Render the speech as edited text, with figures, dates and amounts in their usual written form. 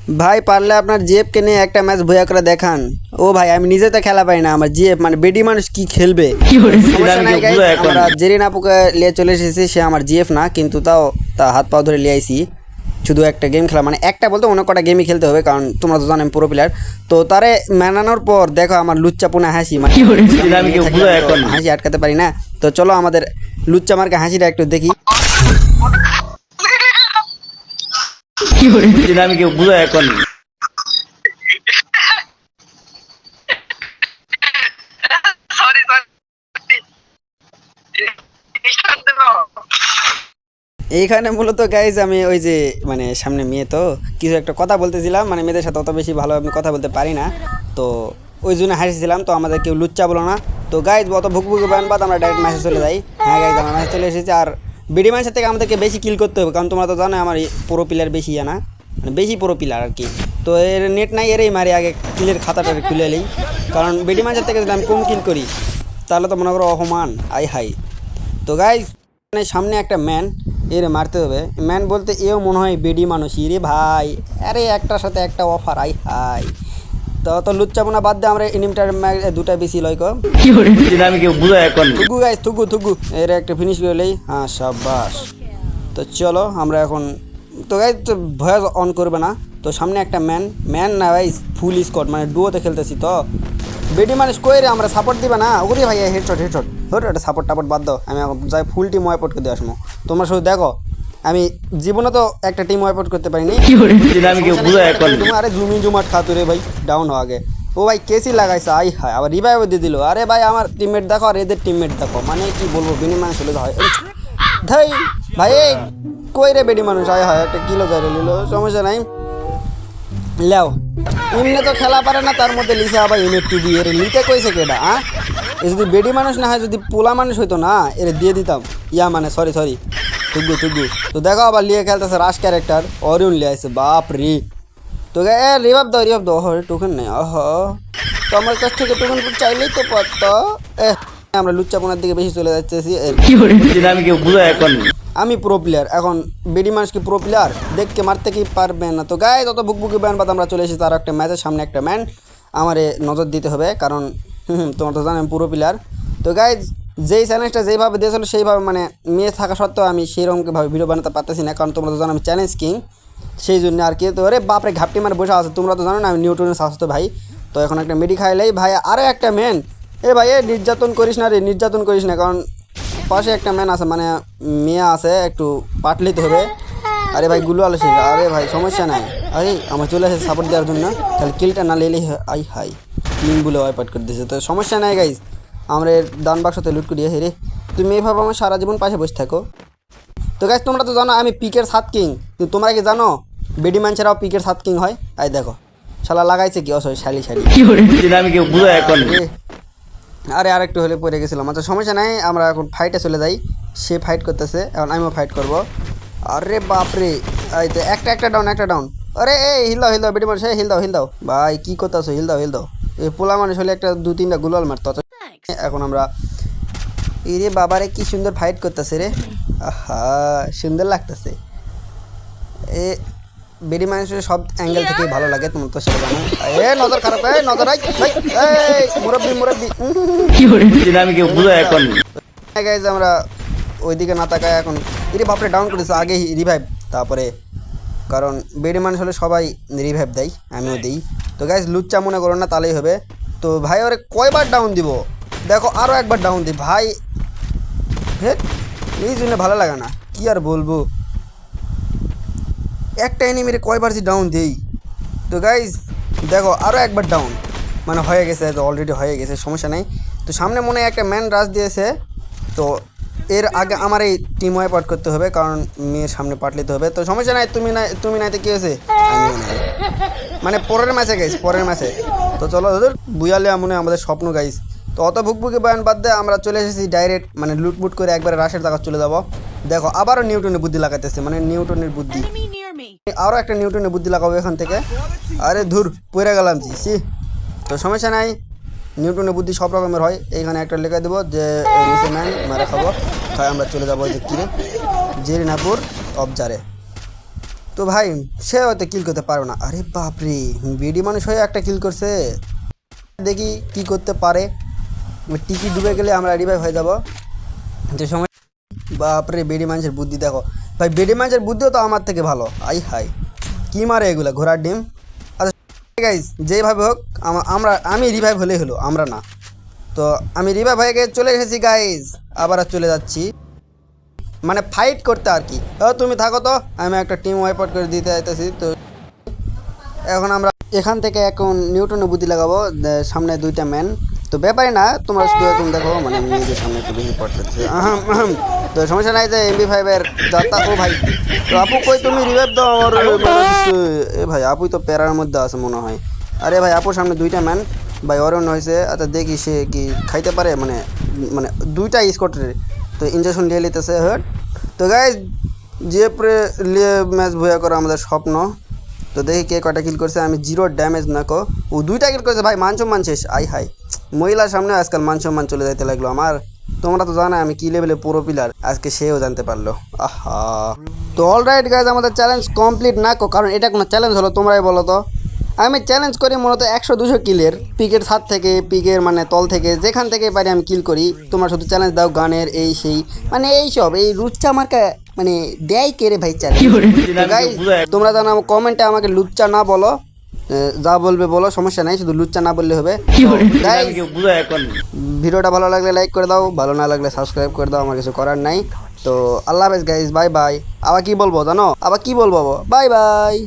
ভাই পারলে আপনার জিএফকে নিয়ে একটা ম্যাচ ভুয়া করে দেখান। ও ভাই আমি নিজে তো খেলা পাই না, আমার জিএফ মানে বেডি মানুষ কি খেলবে। সমস্যা নাই guys, আমরা জেরিন আপুকে নিয়ে চলে এসেছি, সে আমার জিএফ না কিন্তু তাও তা হাত পা ধরে নিয়ে আইছি। শুধু একটা গেম খেলা, মানে একটা বলতে অনেক কটা গেমই খেলতে হবে, কারণ তোমরা তো জানো আমি পুরো প্লেয়ার। তো তারে মানানোর পর দেখো আমার লুচ্চা পোনা হাসি, মানে হাসি আটকাতে পারি না। তো চলো আমাদের লুচ্চা মার্কা হাসিটা একটু দেখি। আমি কেউ বুঝা এখন এইখানে মূলত গাইজ আমি ওই যে মানে সামনে মেয়ে তো কিছু একটা কথা বলতেছিলাম, মানে মেয়েদের সাথে অত বেশি ভালো আমি কথা বলতে পারি না, তো ওই জন্য হাসিছিলাম। তো আমাদের কেউ লুচ্চা বলো না। তো গাইজ অত ভুকভুকি বান বাদ আমরা ডাইরেক্ট ম্যাচে চলে যাই। হ্যাঁ গাইজ আমরা ম্যাচে চলে এসেছি, আর বিডি ম্যাচের থেকে আমাদেরকে বেশি কিল করতে হবে, কারণ তোমরা তো জানো আমার পুরো প্লেয়ার বেশি না, মানে বেশি পুরো প্লেয়ার আর কি। তো এর নেট নাই, এরই মারি আগে কিলের খাতাটা খুলে এলেই, কারণ বিডি ম্যাচের থেকে যদি আমি কম কিল করি তাহলে তো মনে করো অপমান আই হাই। তো গাইজ সামনে একটা ম্যান, এর মারতে হবে। ম্যান বলতে এও মনে হয় বেডি মানুষই রে ভাই। আরে একটার সাথে একটা অফার আই হাই। তো তো লুচ্চাবো না, বাদ দে, আমরা এনিমিটার দুটা বেশি লয় কম। আমি কেউ বুঝা এখন থুগু গাইজ থুগু থুগু, এর একটা ফিনিশ করলেই হ্যাঁ সাবাস। তো চলো আমরা এখন, তো গাইজ তো ভয়েস অন করবে না। তো সামনে একটা ম্যান না ভাই, ফুল স্কোয়াড মানে ডুয়োতে খেলতেছি। তো বেডি মানুষ কই রে, আমরা সাপোর্ট দিবে না ওরে ভাই। হেডশট ওটা সাপোর্ট টাপোর্ট বাদ দাও, আমি এখন যাই ফুল টিম ওয়াইপ আউট করে দিয়ে আসবো। তোমরা শুধু দেখো, আমি জীবনে তো একটা টিম ওয়াইপ আউট করতে পারিনি। আমি কেউ বুঝা এখন আরে জুমাট খাতো রে ভাই, ডাউন হওয়া আগে। ও ভাই কেসি লাগাইছে আই হায়, আবার রিভাইভ দিয়ে দিল। আরে ভাই আমার টিমমেট দেখো আর এদের টিমমেট দেখো, মানে কি বলবো, বেডি মানুষ হলে তো হয় ধাই ভাই। এই কই রে বেডি মানুষ আয় হয়, একটা কিলো যাই নিল, সমস্যা নাই লেও। এমনি তো খেলা পারে না, তার মধ্যে লিসে আবার ইউনিট টু দিয়ে লিতে কইছে কেডা হ্যাঁ। এ যদি বেডি মানুষ না হয়, যদি পোলা মানুষ হইতো না, এর দিয়ে দিতাম। মানে সরি থুগু। তো দেখো আবার লিয়ে খেলতেছে রাশ ক্যারেক্টার, অরিয়ন লিয়ে আসছে বাপ রে। তো রিভাব দাও টোকেন নেই তো আমার কাছ থেকে টোকেন চাইলেই তো পারতো। আমরা লুচ্চাপনার দিকে বেশি চলে যাচ্ছি। আমি কেউ বুঝা এখন আমি প্রো প্লেয়ার, এখন বেডি মানুষ কি প্রো প্লেয়ার দেখকে মারতে কি পারবে না। তো গায়ে তত বুকবুকি ব্যান বাদ আমরা চলে এসেছি তার একটা ম্যাচের সামনে। একটা ম্যান আমারে নজর দিতে হবে, কারণ তোমার তো জানেন পুরো প্লেয়ার। তো গায়ে যেই চ্যালেঞ্জটা যেইভাবে দিয়েছিল সেইভাবে, মানে মেয়ে থাকা সত্ত্বেও আমি সেইরকমভাবে ভিডিও বানাতে পারতেছি না, কারণ তোমরা তো জানো আমি চ্যালেঞ্জ কিং, সেই জন্য আর কি। তো আরে বাপরে ঘাপটি মারে বসে আছে, তোমরা তো জানো না আমি নিউটনের স্বাস্থ্য ভাই। তো এখন একটা মেডি খাইলেই ভাই, আরে একটা ম্যান ভাই নির্যাতন করিস না, কারণ পাশে একটা ম্যান আছে, মানে মেয়ে আছে, একটু পাটলিতে হবে। আরে ভাই গুলো আলো শেষ, আরে ভাই সমস্যা নাই। আরে আমার চলে আসে সাপোর্ট দেওয়ার জন্য, তাহলে কিলটা না লেলেই আই হাই টিম বলে ওয়াইপ করে দিয়েছে। তো সমস্যা নাই গাইজ, আমরা দান বাক্সতে লুট করিয়ে হেরে। তুমি এইভাবে আমার সারা জীবন পাশে বসে থাকো। তো গাইজ তোমরা তো জানো আমি পিকের 7 কিং, কিন্তু তোমরা কি জানো বেডি ম্যানছেরাও পিকের 7 কিং হয়? আই দেখো শালা লাগাইছে কি অসয় শালি আমি কেউ বুঝা এখন আরে আরেকটু হলে পড়ে গেছিলাম। আচ্ছা সমস্যা নাই, আমরা এখন ফাইটে চলে যাই। সে ফাইট করতেছে, এখন আমিও ফাইট করব। আরে বাপরে, এই তো একটা ডাউন। আরে এই হিল দাও বেটি মানুষ, হিল দাও ভাই, কি করতেছো? হিল দাও। এই পোলা মানুষ হলে একটা 2-3টা গুলাল মারতো। এখন আমরা এরে বাবারে কি সুন্দর ফাইট করতেছে রে, আহা সুন্দর লাগতেছে। এ বেডি মানুষের সব অ্যাঙ্গেল থেকে ভালো লাগে, তোমার তো সেটা জানো। নজর খারাপ, নজর মুরব্বি আমি কেউ বুঝা এখন গাইজ আমরা ওইদিকে না তাকায় এখন এরে বাপরে ডাউন করেছে আগে রিভাইভ, তারপরে কারণ বেডি মানুষ হলে সবাই রিভাইভ দেয়, আমিও দিই। তো গাইজ লুচ্চা মনে করো না, তাহলেই হবে। তো ভাই ওরে কয়বার ডাউন দিব, দেখো আরও একবার ডাউন দিই ভাই। এই জন্য ভালো লাগে না, কি আর বলবো, একটা এনিমিরে কয়বার যে ডাউন দেই। তো গাইজ দেখো আরও একবার ডাউন, মানে হয়ে গেছে, তো অলরেডি হয়ে গেছে, সমস্যা নেই। তো সামনে মনে হয় একটা ম্যান রাশ দিয়েছে, তো এর আগে আমার এই টিম ওয়াইপ আউট করতে হবে, কারণ মেয়ের সামনে পাটলিতে হবে। তো সমস্যা নাই, তুমি নাই তো কী হয়েছে, আমিও নাই, মানে পরের ম্যাচে। তো চলো ওদের বুয়ালে মনে হয় আমাদের স্বপ্ন গাইজ। তো অত ভুকভুকি বয়ান বাদ দিয়ে আমরা চলে এসেছি ডাইরেক্ট, মানে লুটমুট করে একবারে রাশের জায়গা চলে যাবো। দেখো আবারও নিউটনের বুদ্ধি লাগাইতেছে, মানে নিউটনের বুদ্ধি, আরও একটা নিউটনের বুদ্ধি লাগাবো এখান থেকে। আরে ধুর পড়ে গেলাম জি। তো সমস্যা নাই, নিউটনের বুদ্ধি সব রকমের হয়। এইখানে একটা লেখা দেবো যে নিচে ম্যান মারা খাবো, তাই আমরা চলে যাবো যে কিরে জেরিনাপুর অবজারে। তো ভাই সে হয়তো কিল করতে পারবে না। আরে বাপরে, বিডি মানুষ হয়ে একটা কিল করছে। দেখি কি করতে পারে। টিকি ডুবে গেলে আমরা রিভাইভ হয়ে যাব যে সময়। বাপরে, বেডি মানুষের বুদ্ধি দেখো ভাই, বেডি মানুষের বুদ্ধিও তো আমার থেকে ভালো। আই হাই, কি মারে এগুলা ঘোড়ার ডিম। আচ্ছা গাইজ, যেভাবে হোক আমি রিভাইভ হলেই হলো, আমরা না। তো আমি রিভাইভ হয়ে গিয়ে চলে এসেছি গাইজ, আবার আর চলে যাচ্ছি মানে ফাইট করতে আর কি। তুমি থাকো তো, আমি একটা টিম ওয়াইপ আউট করে দিতে চাইতেছি। তো এখন আমরা এখান থেকে এখন নিউটনের বুদ্ধি লাগাবো, সামনে দুইটা ম্যান। তো ব্যাপারে না, তোমরা শুধু তুমি দেখো, মানে মেয়েদের সামনে একটু বেশি পড়তেছে। তো সমস্যা নাই, যে MB5-এর যাত্রা। ও ভাই, তো আপু কই তুমি, রিভাইভ দাও আমার। এ ভাই, আপুই তো প্যারার মধ্যে আছে মনে হয়। আরে ভাই, আপুর সামনে দুইটা ম্যান ভাই, অরণ্য হয়েছে। আচ্ছা দেখি সে কি খাইতে পারে, মানে মানে দুইটা স্কটের। তো ইঞ্জেকশন নিয়ে নিতেছে হট। তো গাইজ, যে লিয়ে ম্যাচ ভয়া করা আমাদের স্বপ্ন। তো দেখি কে কয়টা কিল করছে। আমি 0 ড্যামেজ না কো, ও 2টা কিল করেছে ভাই। মান সম্মান শেষ। আই হাই, মহিলার সামনে আজকাল মান সম্মান চলে যাইতে লাগলো আমার। তোমরা তো জানো আমি কি লেভেলে পুরো পিলার, আজকে সেও জানতে পারলো। আহা, তো অলরাইট গাইজ, আমাদের চ্যালেঞ্জ কমপ্লিট না কো, কারণ এটা কোনো চ্যালেঞ্জ হলো তোমরাই বলো তো। আমি চ্যালেঞ্জ করি মূলত 100-200 কিলের, পিকের ছাদ থেকে, পিকের মানে তল থেকে, যেখান থেকে পারি আমি কিল করি। তোমরা শুধু চ্যালেঞ্জ দাও গানের এই সেই, মানে এইসব এই রুচ্চা মার্কা মানে দেয় কে রে ভাই চ্যালেঞ্জ। গাইজ, তোমরা জানো কমেন্টে আমাকে লুচ্চা না বলো, যা বলবে বলো, সমস্যা নাই, শুধু লুচ্চা না বললে হবে। গাইজ, ভিডিওটা ভালো লাগলে লাইক করে দাও, ভালো না লাগলে সাবস্ক্রাইব করে দাও, আমার কিছু করার নাই। তো আল্লাহ হাফেজ গাইজ, বাই বাই। আবার কি বলবো জানো, আবার কি বলবো, বাই বাই।